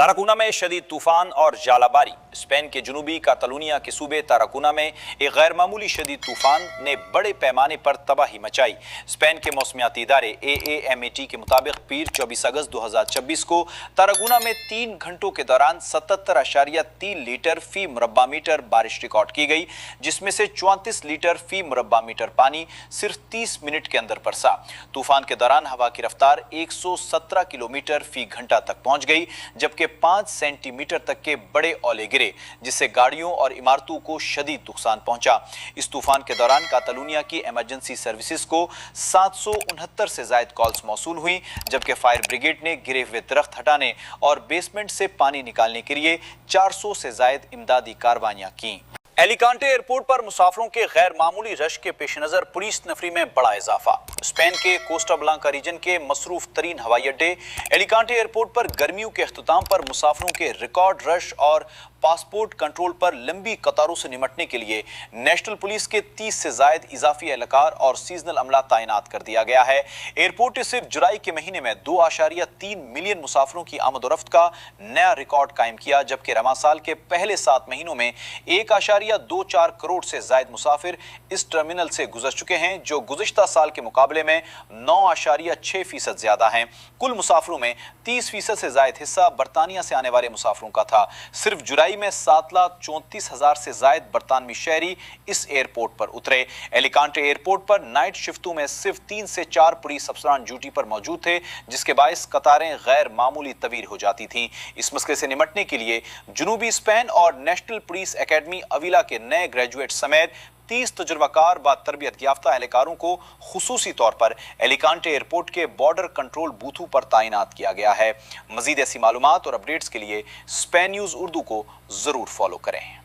ताराकुना में शदीद तूफान और जालाबारी। स्पेन के जुनूबी कातलूनिया के सूबे ताराकुना में एक गैर मामूली शदीद तूफान ने बड़े पैमाने पर तबाही मचाई। स्पेन के मौसमियाती इदारे AAMAT के मुताबिक पीर 24 अगस्त 2026 को ताराकुना में 3 घंटों के दौरान 77.3 लीटर फी मुरब्बा मीटर बारिश रिकॉर्ड की गई, जिसमें से 34 लीटर फी मुरब्बा मीटर पानी सिर्फ 30 मिनट के अंदर बरसा। तूफान के दौरान हवा की रफ्तार 117 किलोमीटर फी घंटा तक पहुंच गई, जबकि 5 सेंटीमीटर तक के बड़े ओले गिरे, जिससे गाड़ियों और इमारतों को शदीद नुकसान पहुंचा। इस तूफान के दौरान कातलूनिया की इमरजेंसी सर्विसेज को 769 से जायद कॉल्स मौसूल हुई, जबकि फायर ब्रिगेड ने गिरे हुए दरख्त हटाने और बेसमेंट से पानी निकालने के लिए 400 से जायद इमदादी कार्रवाइयां की। एलिकांटे एयरपोर्ट पर मुसाफिरों के गैर मामूली रश के पेश नजर पुलिस नफरी में बड़ा इजाफा। स्पेन के कोस्टा ब्लांका रीजन के मसरूफ तरीन हवाई अड्डे एलिकांटे एयरपोर्ट पर गर्मियों के अख्ताम पर मुसाफिरों के रिकॉर्ड रश और पासपोर्ट कंट्रोल पर लंबी कतारों से निमटने के लिए नेशनल पुलिस के 30 से जायद इजाफी एहलकार और सीजनल अमला तैनात कर दिया गया है। एयरपोर्ट ने सिर्फ जुलाई के महीने में 2.3 मिलियन मुसाफिरों की आमद-ओ-रफ्त का नया रिकॉर्ड कायम किया, जबकि रवां साल के पहले 7 महीनों में 1.24 करोड़ से जायद मुसाफिर इस टर्मिनल से गुजर चुके हैं, जो गुज़िश्ता साल के मुकाबले में 9.6% ज्यादा हैं। कुल मुसाफिरों में 30% से जायद हिस्सा बरतानिया से आने वाले मुसाफिरों का था। सिर्फ जुलाई में 7,34,000 से जायद बरतानवी शहरी इस एयरपोर्ट पर उतरे। एलिकांटे एयरपोर्ट पर नाइट शिफ्टों में सिर्फ 3 से 4 पुलिस अफसरान ड्यूटी पर मौजूद थे, जिसके बायस कतारें गैर मामूली तवील हो जाती थीं। इस मसले से निमटने के लिए जुनूबी स्पेन और नेशनल पुलिस एकेडमी अविला के नए ग्रेजुएट समेत 30 तजुर्बाकार व तरबियत याफ्ता एहलकारों को खुसूसी तौर पर एलिकांटे एयरपोर्ट के बॉर्डर कंट्रोल बूथों पर तैनात किया गया है। मजीद ऐसी मालूमात और अपडेट्स के लिए स्पेन न्यूज़ उर्दू को जरूर फॉलो करें।